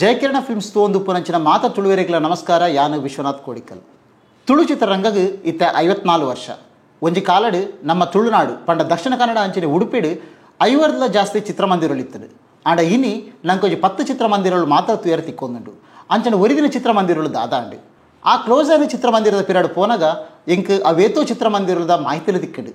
ಜಯಕಿರಣ films ತೋಂದು ಪುನಂಚಿನ ಮಾತ ತುಳುವೆರೆಗಳ ನಮಸ್ಕಾರ ಯಾನು ವಿಶ್ವನಾಥ್ ಕೋಡಿಕಲ್. ತುಳು ಚಿತ್ರರಂಗಗ್ ಇತ್ತ 54 ವರ್ಷ. ಒಂಜಿ ಕಾಲಡ್ ನಮ್ಮ ತುಳುನಾಡು ಪಂಡ ದಕ್ಷಿಣ ಕನ್ನಡ ಅಂಚಿನ ಉಡುಪಿಡ್ 50 ಜಾಸ್ತಿ ಚಿತ್ರಮಂದಿರಗಳಿತ್ತದು. ಆಂಡ ಇನಿ ನಂಗೆ 10 ಚಿತ್ರಮಂದಿರಗಳು ಮಾತ್ರ ತುಯರ್ ತಿಕ್ಕೊಂದುಂಡು. ಅಂಚನ ಒರಿದಿನ ಚಿತ್ರಮಂದಿರಗಳು ದಾದಾಂಡು. ಆ ಕ್ಲೋಸ್ ಆದ ಚಿತ್ರಮಂದಿರದ ಪಿರಾಡ್ ಪೋನಾಗ ಎಂಕ್ ಅವೇತೋ ಚಿತ್ರಮಂದಿರದ ಮಾಹಿತಿಲು ತಿಕ್ಕಡು.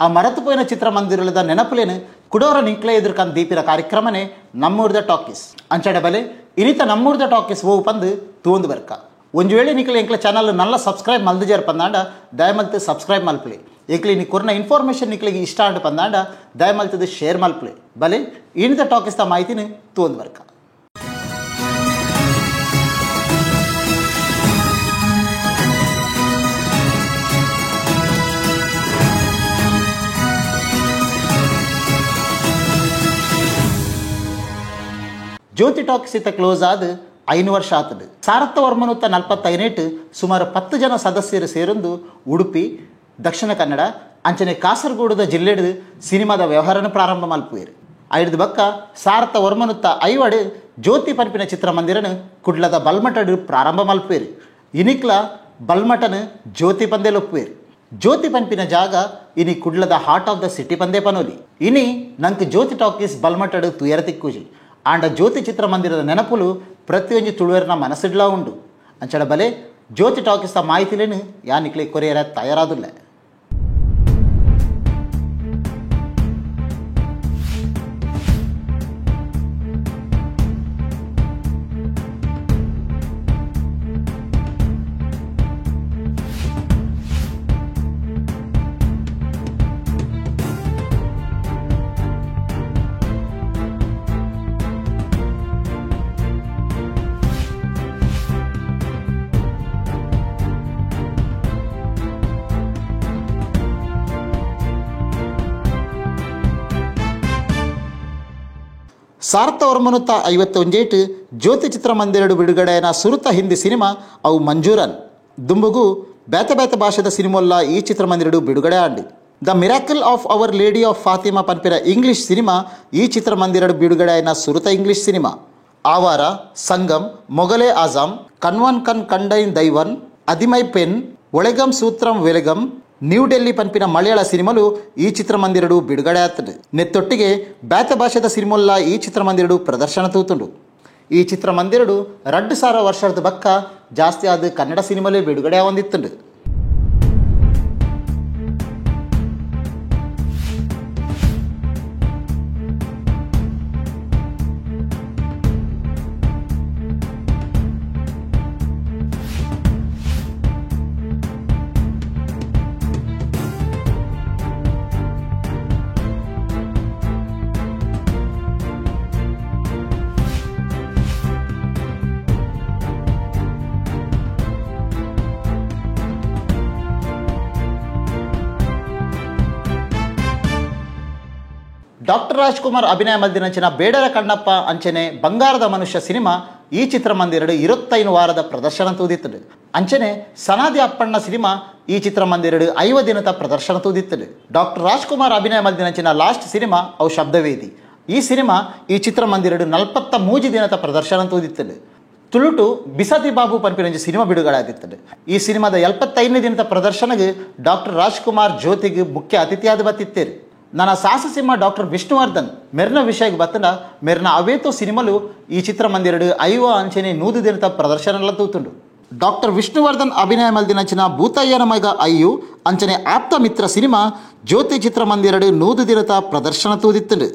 ಆ ಮರತುಪೋಯಿನ ಚಿತ್ರಮಂದಿರದ ನೆನಪುಲೇನು ಕುಡೋರ ನಿಂಕ್ಲೆ ಎದುರ್ಕಂದು ದೀಪಿನ ಕಾರ್ಯಕ್ರಮನೇ ನಮ್ಮೂರ್ದ ಟಾಕೀಸ್. ಅಂಚಡ ಬಲೆ ಇನಿತ ನಮ್ಮೂರ್ದ ಟಾಕೀಸ್ ಓ ಪಂದು ತೂಂದು ಬರ್ಕ. ಒಂದು ವೇಳೆ ನಿಕ್ಲೆ ಎಂಕ್ಲ ಚಾನಲ್ ನಲ್ಲ ಸಬ್ಸ್ಕ್ರೈಬ್ ಮಲ್ದಿಜಾರ ಪಂದಾಂಡ ದಯಮಲ್ತು ಸಬ್ಸ್ಕ್ರೈಬ್ ಮಲ್ಪಲೆ. ಎಂಕ್ಲಿ ನೀ ಕೊರ್ನ ಇನ್ಫಾರ್ಮೇಷನ್ ನಿಕ್ಲಿಗೆ ಇಷ್ಟ ಅಂಡು ಪಂದಾಂಡ ದಯಮಲ್ತದು ಶೇರ್ ಮಲ್ಪಲೆ. ಬಲೆ ಇನಿತ ಟಾಕೀಸ್ದ ಮಾಹಿತಿನ ತೂಂದು ಬರ್ಕ. ಜ್ಯೋತಿ ಟಾಕೀಸ್ ಇತ್ತ ಕ್ಲೋಸ್ ಆದ 5 ವರ್ಷ ಆತದು. ಸಾರಥ ವರ್ಮನುತ್ತ 45 ಸುಮಾರು 10 ಜನ ಸದಸ್ಯರು ಸೇರೊಂದು ಉಡುಪಿ, ದಕ್ಷಿಣ ಕನ್ನಡ ಅಂಚನೆ ಕಾಸರಗೋಡು ಜಿಲ್ಲೆಡ್ ಸಿನಿಮಾದ ವ್ಯವಹಾರನ ಪ್ರಾರಂಭ ಮಲ್ಪುವೇರು. ಐದು ಬಕ್ಕ ಸಾರಥ ವರ್ಮನುತ್ತ 5 ಜ್ಯೋತಿ ಪನ್ಪಿನ ಚಿತ್ರಮಂದಿರನ ಕುಡ್ಲದ ಬಲ್ಮಟಡ್ ಪ್ರಾರಂಭ ಮಲ್ಪುವೇರು. ಇನಿಕ್ಲ ಬಲ್ಮಟನ್ ಜ್ಯೋತಿ ಪಂದೇಲ್ ಒಪ್ಪುವೇರು. ಜ್ಯೋತಿ ಪನ್ಪಿನ ಜಾಗ ಇನಿ ಕುಡ್ಲದ ಹಾರ್ಟ್ ಆಫ್ ದ ಸಿಟಿ ಪಂದೇ ಪನೋಲಿ. ಇನಿ ನಂಗೆ ಜ್ಯೋತಿ ಟಾಕೀಸ್ ಬಲ್ಮಟಡ್ ತುಯರ ತಿಕ್ಕುಜಿ. ಆಂಡ ಜ್ಯೋತಿ ಚಿತ್ರಮಂದಿರದ ನೆನಪುಲು ಪ್ರತಿಯೊಂದು ತುಳುವೆರ್ನ ಮನಸ್ಸಿಡ್ಲಾ ಉಂಡು. ಅಂಚಡ ಬಲೆ ಜ್ಯೋತಿ ಟಾಕೀಸ್ದ ಮಾಹಿತಿಲೇನು ಯಾನಿಕ್ಲೆ ಕೊರಿಯರ ತಯಾರಾದುಲ್ಲ. ಸಾರಥ ವರ್ಮನುತ್ತ 51 ಜ್ಯೋತಿ ಚಿತ್ರಮಂದಿರಡು ಬಿಡುಗಡೆಯ ಸುರುತ ಹಿಂದಿ ಸಿನಿಮಾ ಅವು ಮಂಜೂರನ್ ದುಂಬುಗು ಬೇತ ಬೇತ ಭಾಷೆದ ಸಿನಿಮೊಲ್ಲ ಈ ಚಿತ್ರಮಂದಿರಡು ಬಿಡುಗಡೆ ಆಂಡು. The miracle of our lady of Fatima ಪನ್ಪಿರ ಇಂಗ್ಲಿಷ್ ಸಿನಿಮಾ ಈ ಚಿತ್ರಮಂದಿರಡು ಬಿಡುಗಡೆಯ ಸುರುತ ಇಂಗ್ಲಿಷ್ ಸಿನಿಮಾ. ಆವಾರ, ಸಂಗಮ್, ಮೊಗಲೇ ಆಜಾಂ, ಕನ್ವನ್ ಕನ್ ಕಂಡೈನ್ ದೈವನ್, ಅದಿಮೈ ಪೆನ್, ಒಳೆಗಂ ಸೂತ್ರಂ ವೆಲೆಗಂ, ನ್ಯೂ ಡೆಲ್ಲಿ ಪನ್ಪಿನ ಮಲಯಾಳ ಸಿನಿಮಾಲು ಈ ಚಿತ್ರಮಂದಿರಡು ಬಿಡುಗಡೆ ಆಗ್ತದೆ. ನೆತ್ತೊಟ್ಟಿಗೆ ಬೇತ ಭಾಷೆದ ಸಿನಿಮೊಲ್ಲ ಈ ಚಿತ್ರಮಂದಿರಡು ಪ್ರದರ್ಶನ ತೂತುಂಡು. ಈ ಚಿತ್ರಮಂದಿರಡು 2000 ವರ್ಷದ ಬಕ್ಕ ಜಾಸ್ತಿ ಆದ ಕನ್ನಡ ಸಿನಿಮಾಲೇ ಬಿಡುಗಡೆ ಹೊಂದಿತ್ತುಂಡು. ಡಾಕ್ಟರ್ ರಾಜ್ಕುಮಾರ್ ಅಭಿನಯ ಮಲ್ದಿನಂಚಿನ ಬೇಡರ ಕಣ್ಣಪ್ಪ ಅಂಚನೆ ಬಂಗಾರದ ಮನುಷ್ಯ ಸಿನಿಮಾ ಈ ಚಿತ್ರಮಂದಿರಡು 25 ವಾರದ ಪ್ರದರ್ಶನ ತೂದಿತ್ತದು. ಅಂಚನೆ ಸನಾದಿ ಅಪ್ಪಣ್ಣ ಸಿನಿಮಾ ಈ ಚಿತ್ರಮಂದಿರಡು 5 ದಿನದ ಪ್ರದರ್ಶನ ತೂದಿತ್ತದು. ಡಾಕ್ಟರ್ ರಾಜ್ಕುಮಾರ್ ಅಭಿನಯ ಮಲ್ದಿನಂಚಿನ ಲಾಸ್ಟ್ ಸಿನಿಮಾ ಅವು ಶಬ್ದವೇದಿ. ಈ ಸಿನಿಮಾ ಈ ಚಿತ್ರಮಂದಿರಡು 43 ದಿನದ ಪ್ರದರ್ಶನ ತೂದಿತ್ತದು. ತುಳುಟು ಬಿಸತಿ ಬಾಬು ಪನ್ಪಿನಂಜಿ ಸಿನಿಮಾ ಬಿಡುಗಡೆ ಆಗಿತ್ತದು. ಈ ಸಿನಿಮಾದ 75 ದಿನದ ಪ್ರದರ್ಶನಗೆ ಡಾಕ್ಟರ್ ರಾಜ್ಕುಮಾರ್ ಜ್ಯೋತಿಗೆ ಮುಖ್ಯ ಅತಿಥಿಯಾದ ಬತ್ತಿತ್ತೇರು. ನನ್ನ ಸಾಹಸಸಿಂಹ ಡಾಕ್ಟರ್ ವಿಷ್ಣುವರ್ಧನ್ ಮೆರ್ನ ವಿಷಯಕ್ಕೆ ಬತ್ತನ ಮೆರ್ನ ಅವೇತೋ ಸಿನಿಮಾಲು ಈ ಚಿತ್ರಮಂದಿರಡು 5 ಅಂಚನೆ 100 ದಿನದ ಪ್ರದರ್ಶನ ತೂತುಂಡು. ಡಾಕ್ಟರ್ ವಿಷ್ಣುವರ್ಧನ್ ಅಭಿನಯ ಮಲ್ದಿನಂಚಿನ ಭೂತಯ್ಯನ ಮಗ ಅಯ್ಯು ಅಂಚನೆ ಆಪ್ತ ಮಿತ್ರ ಸಿನಿಮಾ ಜ್ಯೋತಿ ಚಿತ್ರಮಂದಿರಡು 100 ದಿನದ ಪ್ರದರ್ಶನ ತೂದಿತ್ತುಂಡು.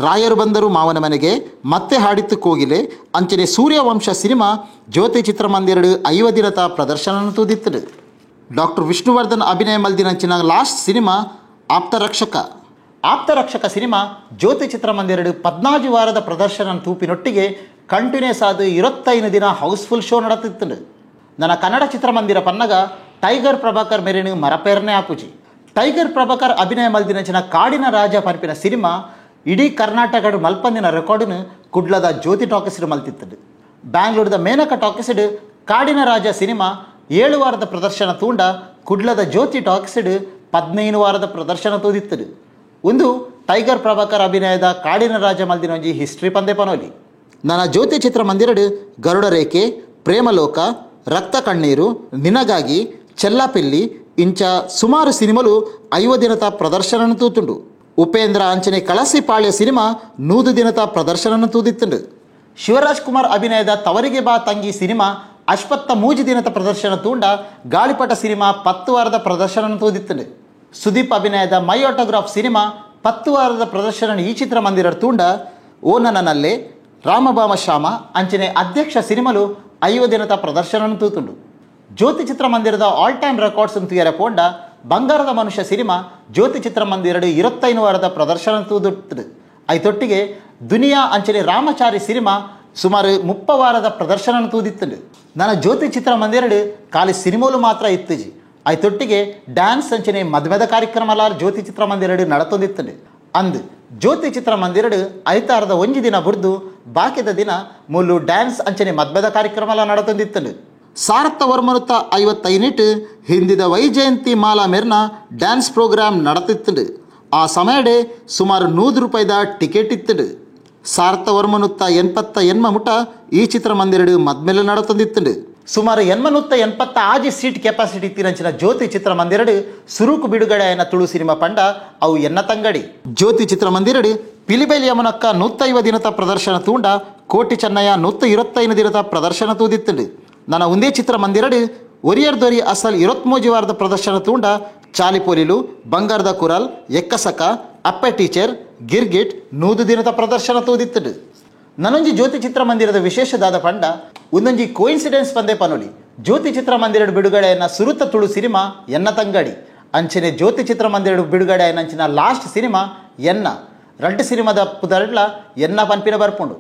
ರಾಯರು ಬಂದರು ಮಾವನ ಮನೆಗೆ, ಮತ್ತೆ ಹಾಡಿತ್ತು ಕೋಗಿಲೆ ಅಂಚನೆ ಸೂರ್ಯವಂಶ ಸಿನಿಮಾ ಜ್ಯೋತಿ ಚಿತ್ರಮಂದಿರಡು 5 ದಿನದ ಪ್ರದರ್ಶನ ತೂದಿತ್ತುಂಡು. ಡಾಕ್ಟರ್ ವಿಷ್ಣುವರ್ಧನ್ ಅಭಿನಯ ಮಲ್ದಿನಂಚಿನ ಲಾಸ್ಟ್ ಸಿನಿಮಾ ಆಪ್ತರಕ್ಷಕ ಸಿನಿಮಾ ಜ್ಯೋತಿ ಚಿತ್ರಮಂದಿರಡು 14 ವಾರದ ಪ್ರದರ್ಶನ ತೂಪಿನೊಟ್ಟಿಗೆ ಕಂಟಿನ್ಯೂಸ್ ಆದ 25 ದಿನ ಹೌಸ್ಫುಲ್ ಶೋ ನಡೆತಿತ್ತು. ನನ್ನ ಕನ್ನಡ ಚಿತ್ರಮಂದಿರ ಪನ್ನಗ ಟೈಗರ್ ಪ್ರಭಾಕರ್ ಮೆರಿನು ಮರಪೇರನೆ ಆಪುಜಿ. ಟೈಗರ್ ಪ್ರಭಾಕರ್ ಅಭಿನಯ ಮಲ್ದಿನಂಚಿನ ಕಾಡಿನ ರಾಜ ಪನ್ಪಿನ ಸಿನಿಮಾ ಇಡೀ ಕರ್ನಾಟಕಡು ಮಲ್ಪಂದಿನ ರೆಕಾರ್ಡನ್ನು ಕುಡ್ಲದ ಜ್ಯೋತಿ ಟಾಕೀಸ್ಡು ಮಲ್ತಿತ್ತು. ಬ್ಯಾಂಗ್ಳೂರ್ದ ಮೇನಕ ಟಾಕೀಸ್ಡು ಕಾಡಿನ ರಾಜ ಸಿನಿಮಾ 7 ವಾರದ ಪ್ರದರ್ಶನ ತೂಂಡ ಕುಡ್ಲದ ಜ್ಯೋತಿ ಟಾಕೀಸ್ಡು 15 ವಾರದ ಪ್ರದರ್ಶನ ತೂದಿತ್ತು. ಒಂದು ಟೈಗರ್ ಪ್ರಭಾಕರ್ ಅಭಿನಯದ ಕಾಡಿನ ರಾಜ ಮಲ್ದಿನ ಒಂಜಿ ಹಿಸ್ಟ್ರಿ ಪಂದೆ ಪನೋಲಿ. ನನ್ನ ಜ್ಯೋತಿ ಚಿತ್ರಮಂದಿರಡು ಗರುಡ ರೇಖೆ, ಪ್ರೇಮಲೋಕ, ರಕ್ತ ಕಣ್ಣೀರು, ನಿನಗಾಗಿ, ಚೆಲ್ಲಾಪಿಲ್ಲಿ ಇಂಚ ಸುಮಾರು ಸಿನಿಮಾಲು 5 ದಿನದ ಪ್ರದರ್ಶನ ತೂತುಂಡು. ಉಪೇಂದ್ರ ಅಂಚನೆ ಕಳಸಿಪಾಳ್ಯ ಸಿನಿಮಾ 100 ದಿನದ ಪ್ರದರ್ಶನ ತೂದಿತ್ತುಂಡು. ಶಿವರಾಜ್ ಕುಮಾರ್ ಅಭಿನಯದ ತವರಿಗೆ ಬಾ ತಂಗಿ ಸಿನಿಮಾ 53 ದಿನದ ಪ್ರದರ್ಶನ ತೂಂಡ. ಗಾಳಿಪಟ ಸಿನಿಮಾ 10 ವಾರದ ಪ್ರದರ್ಶನ ತೂದಿತ್ತುಂಡು. ಸುದೀಪ್ ಅಭಿನಯದ ಮೈ ಆಟೋಗ್ರಾಫ್ ಸಿನಿಮಾ 10 ವಾರದ ಪ್ರದರ್ಶನ ಈ ಚಿತ್ರಮಂದಿರ ತೂಂಡ. ಓ ನನ್ನಲ್ಲೇ, ರಾಮಭಾಮ ಶ್ಯಾಮ ಅಂಚನೆ ಅಧ್ಯಕ್ಷ ಸಿನಿಮಾಲು 5 ದಿನದ ಪ್ರದರ್ಶನ ತೂತುಂಡು. ಜ್ಯೋತಿ ಚಿತ್ರಮಂದಿರದ ಆಲ್ ಟೈಮ್ ರೆಕಾರ್ಡ್ಸ್ ತುಯರ ಪೋಂಡ. ಬಂಗಾರದ ಮನುಷ್ಯ ಸಿನಿಮಾ ಜ್ಯೋತಿ ಚಿತ್ರಮಂದಿರ 25 ವಾರದ ಪ್ರದರ್ಶನ ತೂದುತ್ತದೆ. ಐತೊಟ್ಟಿಗೆ ದುನಿಯಾ ಅಂಚನೆ ರಾಮಚಾರಿ ಸಿನಿಮಾ ಸುಮಾರು 30 ವಾರದ ಪ್ರದರ್ಶನ ತೂದಿತ್ತುಂಡು. ನನ್ನ ಜ್ಯೋತಿ ಚಿತ್ರಮಂದಿರ ಖಾಲಿ ಸಿನಿಮಾಲು ಮಾತ್ರ ಇತ್ತುಜಿ. ಐತೊಟ್ಟಿಗೆ ಡ್ಯಾನ್ಸ್ ಅಂಚನೆ ಮದುವೆದ ಕಾರ್ಯಕ್ರಮ ಜ್ಯೋತಿ ಚಿತ್ರಮಂದಿರ ನಡತೊಂದಿತ್ತುಂಡು. ಅಂದು ಜ್ಯೋತಿ ಚಿತ್ರಮಂದಿರ ಐತಾರದ 1 ದಿನ ಬುರ್ದು ಬಾಕಿದ ದಿನ ಮೂಲು ಡ್ಯಾನ್ಸ್ ಅಂಚನೆ ಮದುವೆದ ಕಾರ್ಯಕ್ರಮ ನಡತೊಂದಿತ್ತುಂಡು. ಸಾರಥ ವರ್ಮನುತ್ತ 55 ಹಿಂದಿದ ವೈಜಯಂತಿ ಮಾಲಾ ಮೆರ್ನ ಡ್ಯಾನ್ಸ್ ಪ್ರೋಗ್ರಾಮ್ ನಡತಿತ್ತುಂಡು. ಆ ಸಮಯಡೆ ಸುಮಾರು 100 ರೂಪಾಯಿದ ಟಿಕೆಟ್ ಇತ್ತುಂಡು. ಸಾರಥ ವರ್ಮನುತ್ತ 80 ಮುಟ ಈ ಚಿತ್ರಮಂದಿರ ಮದ್ಮೇಲೆ ನಡತೊಂದಿತ್ತುಂಡು. ಸುಮಾರು 80 ಆಜಿ ಸೀಟ್ ಕೆಪಾಸಿಟಿ ತಿರಂಚಿನ ಜ್ಯೋತಿ ಚಿತ್ರಮಂದಿರ ಸುರುಕು ಬಿಡುಗಡೆ అయిన ತುಳು ಸಿನಿಮಾ ಪಂಡ ಅವು ಎನ್ನ ತಂಗಡಿ. ಜ್ಯೋತಿ ಚಿತ್ರಮಂದಿರ ಪಿಲಿಬೈಲ್ ಯಮನಕ್ಕ 150 ದಿನದ ಪ್ರದರ್ಶನ ತೂಂಡ. ಕೋಟಿ ಚೆನ್ನಯ್ಯ 125 ದಿನದ ಪ್ರದರ್ಶನ ತೂದಿತ್ತುಂಡು. ನನ್ನ ಒಂದೇ ಚಿತ್ರಮಂದಿರ ಒರಿಯರ್ ದೊರಿ ಅಸಲ್ 23 ವಾರದ ಪ್ರದರ್ಶನ ತೂಂಡ. ಚಾಲಿಪೋಲಿಲು, ಬಂಗಾರದ ಕುರಲ್, ಎಕ್ಕಸಕ, ಅಪ್ಪೆ ಟೀಚರ್, ಗಿರ್ಗಿಟ್ 100 ದಿನದ ಪ್ರದರ್ಶನ ತೂದಿತ್ತುಂಡು. ನನೊಂಜಿ ಜ್ಯೋತಿ ಚಿತ್ರಮಂದಿರದ ವಿಶೇಷದಾದ ಪಂಡ ಒಂದೊಂಜಿ ಕೋಇನ್ಸಿಡೆನ್ಸ್ ಪಂದೆ ಪನೊಲಿ. ಜ್ಯೋತಿ ಚಿತ್ರಮಂದಿರ ಬಿಡುಗಡೆಯನ್ನ ಸುರುತ ತುಳು ಸಿನಿಮಾ ಎನ್ನ ತಂಗಡಿ ಅಂಚನೆ ಜ್ಯೋತಿ ಚಿತ್ರಮಂದಿರ ಬಿಡುಗಡೆ ನಂಚಿನ ಲಾಸ್ಟ್ ಸಿನಿಮಾ ಎನ್ನ 2 ಸಿನಿಮಾದ ಪುದರ್ಲ ಎನ್ನ ಪನ್ಪಿನ ಬರ್ಪುಂಡು.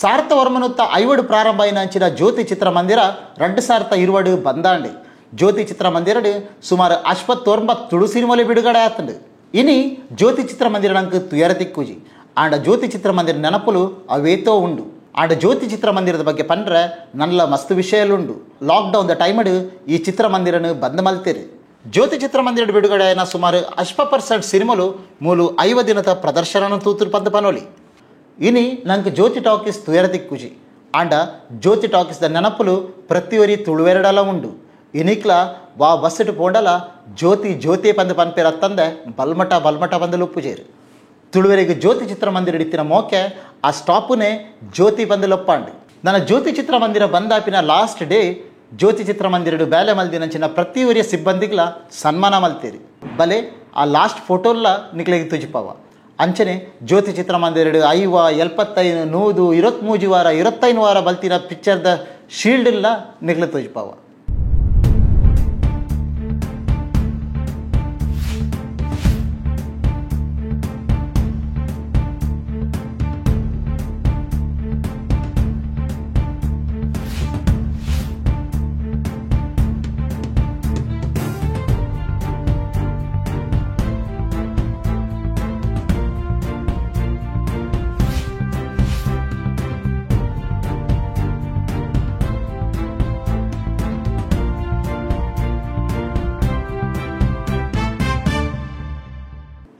ಸಾರಥ ವರ್ಮನುತ್ತ 50 ಪ್ರಾರಂಭ అయినంచిన ಜ್ಯೋತಿ ಚಿತ್ರಮಂದಿರ 2020 ಬಂದಾಂಡೆ. ಜ್ಯೋತಿ ಚಿತ್ರಮಂದಿರ ಸುಮಾರು 59 ತುಳು ಸಿನಿಮಾಲು ಬಿಡುಗಡೆ ಆತಂಡು. ಇನಿ ಜ್ಯೋತಿ ಚಿತ್ರಮಂದಿರ ನಂಗೆ ತುಯರ ತಿಕ್ಕುಜಿ. ಆಂಡ ಜ್ಯೋತಿ ಚಿತ್ರಮಂದಿರ ನೆನಪುಲು ಅವೇತೋ ಉಂಡು. ಆಂಡ ಜ್ಯೋತಿ ಚಿತ್ರಮಂದಿರದ ಬಗ್ಗೆ ಪಂಡ್ರೆ ನಲ್ಲ ಮಸ್ತ್ ವಿಷಯಲುಂಡು. ಲಾಕ್ಡೌನ್ ಟೈಮಡು ಈ ಚಿತ್ರಮಂದಿರನು ಬಂದ್ ಮಲ್ತೇರಿ. ಜ್ಯೋತಿ ಚಿತ್ರಮಂದಿರ ಬಿಡುಗಡೆ అయిన ಸುಮಾರು 80% ಸಿನಿಮಾಲು ಮೂಲು 5 ದಿನದ ಪ್ರದರ್ಶನ ತೂತುರು ಪಂದ ಪನೋಲಿ. ಇನಿ ನಂಗೆ ಜ್ಯೋತಿ ಟಾಕೀಸ್ ತುಯರ ತಿಕ್ಕುಜಿ. ಆಂಡ ಜ್ಯೋತಿ ಟಾಕೀಸ್ದ ನೆನಪುಲು ಪ್ರತಿಯೊರಿ ತುಳುವೆರಡಲ ಉಂಡು. ಇನಿಕ್ಲ ವಾ ಬಸ್ಸು ಪೋಂಡಲ ಜ್ಯೋತಿ ಜ್ಯೋತಿ ಪಂದ ಪನ್ಪೇರ ತಂದೆ ಬಲ್ಮಟ ಬಂದಲು ಉಪ್ಪುಜೇರು. ತುಳುವೆರಿಗೆ ಜ್ಯೋತಿ ಚಿತ್ರಮಂದಿರ ಇತ್ತಿನ ಮೋಕೆ ಆ ಸ್ಟಾಪುನೇ ಜ್ಯೋತಿ ಬಂದಲೊಪ್ಪಾಂಡು. ನನ್ನ ಜ್ಯೋತಿ ಚಿತ್ರಮಂದಿರ ಬಂದಾಪಿನ ಲಾಸ್ಟ್ ಡೇ ಜ್ಯೋತಿ ಚಿತ್ರಮಂದಿರ ಬೇಲೆ ಮಲ್ದಿನಂಚಿನ ಪ್ರತಿಯೊರಿಯ ಸಿಬ್ಬಂದಿಗ್ಲ ಸನ್ಮಾನ ಮಲ್ತೇರಿ. ಬಲೆ ಆ ಲಾಸ್ಟ್ ಫೋಟೋಲ್ಲ ನಿಕ್ಲೆಗೆ ತುಜಿಪವ ಅಂಚನೆ ಜ್ಯೋತಿ ಚಿತ್ರಮಂದಿರ 5, 75, 100, 23 ವಾರ 25 ವಾರ ಬಲ್ತಿನ ಪಿಕ್ಚರ್ದ ಶೀಲ್ಡ್ ಇಲ್ಲ ನಿಕ್ಲೆ ತುಜಿಪವ.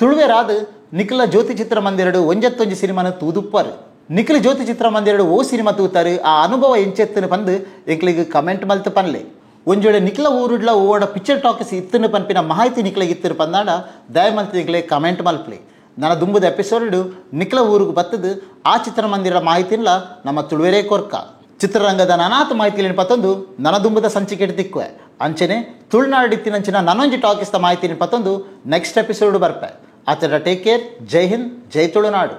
ತುಳುವೆರಾದ ನಿಖಿಲ ಜ್ಯೋತಿ ಚಿತ್ರಮಂದಿರ 91 ಸಿನಿಮಾನ ತೂದುಪ್ಪಾರು. ನಿಖಿಲ ಜ್ಯೋತಿ ಚಿತ್ರಮಂದಿರ ಓ ಸಿನಿಮಾ ತೂತಾರೆ. ಆ ಅನುಭವ ಎಂಚೆತ್ತನ್ನು ಬಂದು ಎಂಕ್ಲಿಗೆ ಕಮೆಂಟ್ ಮಲ್ತು ಪನ್ಲೆ. ಒಂಜೊಳೆ ನಿಖಿಲ ಊರುಡ್ಲ ಓಡ ಪಿಕ್ಚರ್ ಟಾಕೀಸ್ ಇತ್ತನ್ನು ಪನ್ಪಿನ ಮಾಹಿತಿ ನಿಖಿಲಿಗೆ ಇತ್ತಿರು ಪಂದಾಡ ದಯಮಲ್ತು ನಿಖಿಲೆ ಕಮೆಂಟ್ ಮಲ್ಪ್ಲೆ. ನನ್ನ ದುಂಬುದ ಎಪಿಸೋಡು ನಿಖಿಲ ಊರಿಗೆ ಬತ್ತದು ಆ ಚಿತ್ರಮಂದಿರ ಮಾಹಿತಿಲ್ಲ ನಮ್ಮ ತುಳುವೆರೇ ಕೊರ್ಕ. ಚಿತ್ರರಂಗದ ನಾನಾತು ಮಾಹಿತಿ ಪತ್ತೊಂದು ನನ್ನ ದುಂಬದ ಸಂಚಿಕೆ ತಿಕ್ಕುವೆ ಅಂಚನೆ ತುಳುನಾಡಿತ್ತಿನಂಚಿನ ನನೊಂಜಿ ಟಾಕೀಸ್ದ ಮಾಹಿತಿ ಪತ್ತೊಂದು ನೆಕ್ಸ್ಟ್ ಎಪಿಸೋಡ್ ಬರ್ಪೆ. ಆತರ ಟೇಕ್ ಕೇರ್. ಜೈ ಹಿಂದ್, ಜೈ ತುಳುನಾಡು.